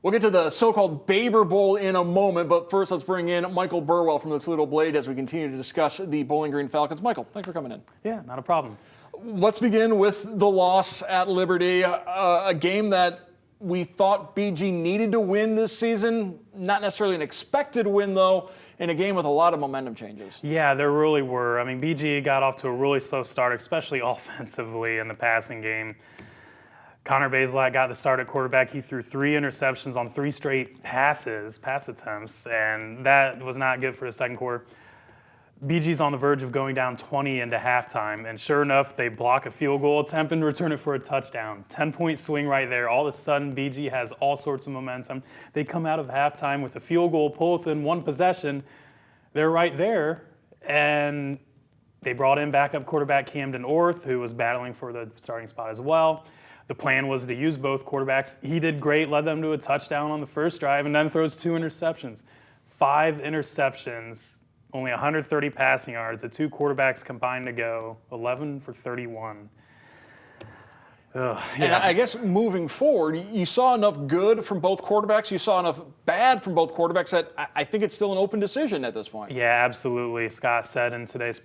We'll get to the so-called Baber Bowl in a moment, but first let's bring in Michael Burwell from the Toledo Blade as we continue to discuss the Bowling Green Falcons. Michael, thanks for coming in. Yeah, not a problem. Let's begin with the loss at Liberty, a game that we thought BG needed to win this season. Not necessarily an expected win, though, in a game with a lot of momentum changes. Yeah, there really were. I mean, BG got off to a really slow start, especially offensively in the passing game. Connor Bazelak got the start at quarterback. He threw 3 interceptions on 3 straight pass attempts, and that was not good for the second quarter. BG's on the verge of going down 20 into halftime, and sure enough, they block a field goal attempt and return it for a touchdown. 10-point swing right there. All of a sudden, BG has all sorts of momentum. They come out of halftime with a field goal pull within 1 possession. They're right there, and they brought in backup quarterback Camden Orth, who was battling for the starting spot as well. The plan was to use both quarterbacks. He did great, led them to a touchdown on the first drive, and then throws 2 interceptions. 5 interceptions, only 130 passing yards. The 2 quarterbacks combined to go 11 for 31. Yeah. And I guess moving forward, you saw enough good from both quarterbacks. You saw enough bad from both quarterbacks that I think it's still an open decision at this point. Yeah, absolutely. Scott Leffler said in today's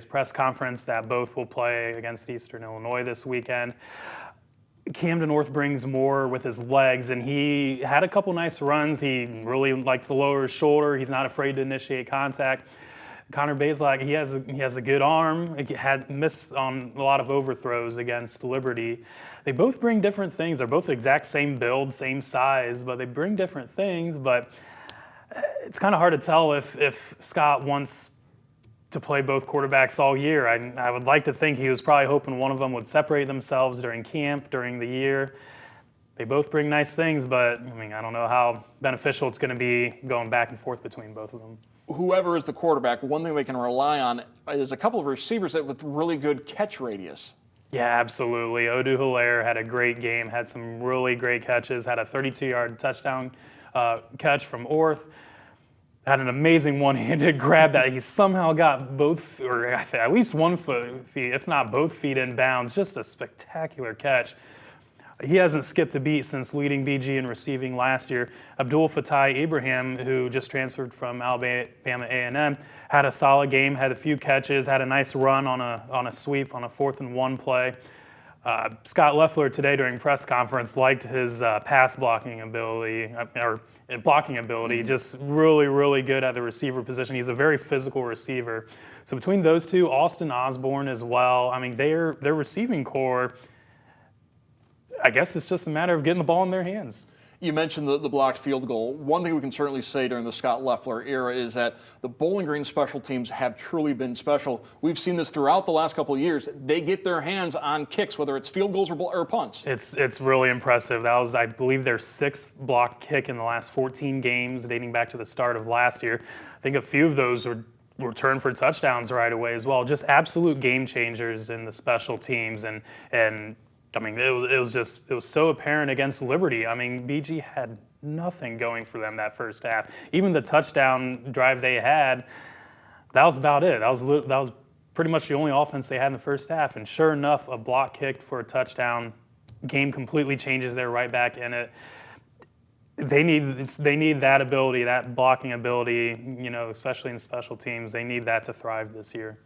press conference that both will play against Eastern Illinois this weekend. Camden Orth brings more with his legs, and he had a couple nice runs. He really likes to lower his shoulder. He's not afraid to initiate contact. Connor Bazelak, he has a good arm. He had missed on a lot of overthrows against Liberty. They both bring different things. They're both the exact same build, same size, but they bring different things. But it's kind of hard to tell if Scott wants to play both quarterbacks all year. I would like to think he was probably hoping one of them would separate themselves during camp, during the year. They both bring nice things, but I mean, I don't know how beneficial it's going to be going back and forth between both of them. Whoever is the quarterback, one thing they can rely on is a couple of receivers with really good catch radius. Yeah, absolutely. Odu Hilaire had a great game, had some really great catches, had a 32-yard touchdown catch from Orth, had an amazing one-handed grab that he somehow got both, or at least 1 foot, if not both feet in bounds. Just a spectacular catch. He hasn't skipped a beat since leading BG in receiving last year. Abdul Fatai Ibrahim, who just transferred from Alabama A&M, had a solid game, had a few catches, had a nice run on a sweep on a 4th and 1 play. Scott Leffler today during press conference liked his pass blocking ability, just really, really good at the receiver position. He's a very physical receiver. So between those two, Austin Osborne as well, I mean, their receiving core, I guess it's just a matter of getting the ball in their hands. You mentioned the blocked field goal. One thing we can certainly say during the Scott Leffler era is that the Bowling Green special teams have truly been special. We've seen this throughout the last couple of years. They get their hands on kicks, whether it's field goals or punts. It's really impressive. That was, I believe, their 6th blocked kick in the last 14 games, dating back to the start of last year. I think a few of those were returned for touchdowns right away as well. Just absolute game changers in the special teams, and I mean, it was so apparent against Liberty. I mean, BG had nothing going for them that first half. Even the touchdown drive they had, that was about it. That was pretty much the only offense they had in the first half. And sure enough, a block kick for a touchdown, game completely changes. They're right back in it. They need that ability, that blocking ability, especially in special teams. They need that to thrive this year.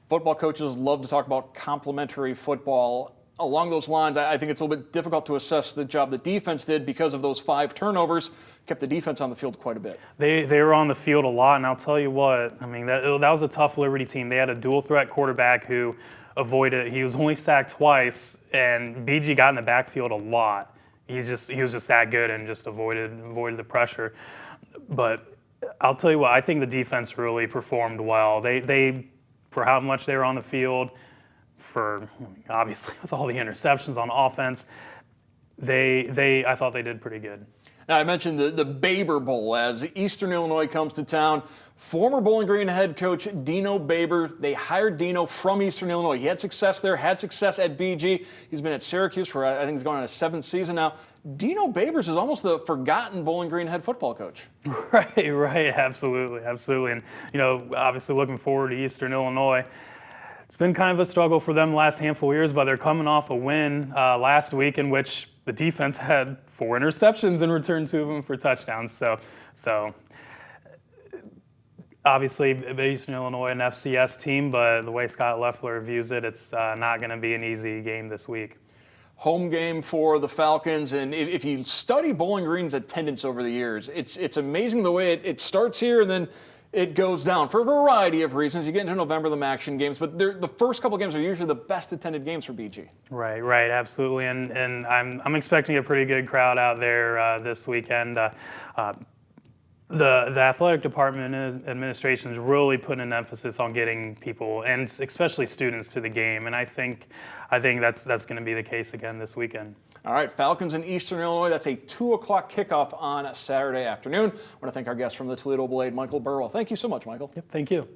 Football coaches love to talk about complementary football. Along those lines, I think it's a little bit difficult to assess the job the defense did because of those 5 turnovers. Kept the defense on the field quite a bit. They were on the field a lot, and I'll tell you what, I mean, that was a tough Liberty team. They had a dual threat quarterback who avoided. He was only sacked twice, and BG got in the backfield a lot. He was just that good and just avoided the pressure. But I'll tell you what, I think the defense really performed well. They for how much they were on the field, obviously with all the interceptions on offense, I thought they did pretty good. Now, I mentioned the Baber Bowl as Eastern Illinois comes to town. Former Bowling Green head coach Dino Baber, they hired Dino from Eastern Illinois. He had success there, had success at BG. He's been at Syracuse for, I think he's going on his 7th season now. Dino Babers is almost the forgotten Bowling Green head football coach. Right, absolutely. And, obviously looking forward to Eastern Illinois. It's been kind of a struggle for them the last handful of years, but they're coming off a win last week in which the defense had 4 interceptions and returned 2 of them for touchdowns. So obviously, Eastern Illinois, an FCS team, but the way Scott Loeffler views it, it's not going to be an easy game this week. Home game for the Falcons, and if you study Bowling Green's attendance over the years, it's amazing the way it starts here and then it goes down for a variety of reasons. You get into November, the action games, but the first couple games are usually the best attended games for BG. Right, absolutely, and I'm expecting a pretty good crowd out there this weekend. The athletic department and administration is really putting an emphasis on getting people, and especially students, to the game, and I think that's going to be the case again this weekend. All right, Falcons in Eastern Illinois. That's a 2 o'clock kickoff on Saturday afternoon. I want to thank our guest from the Toledo Blade, Michael Burwell. Thank you so much, Michael. Yep, thank you.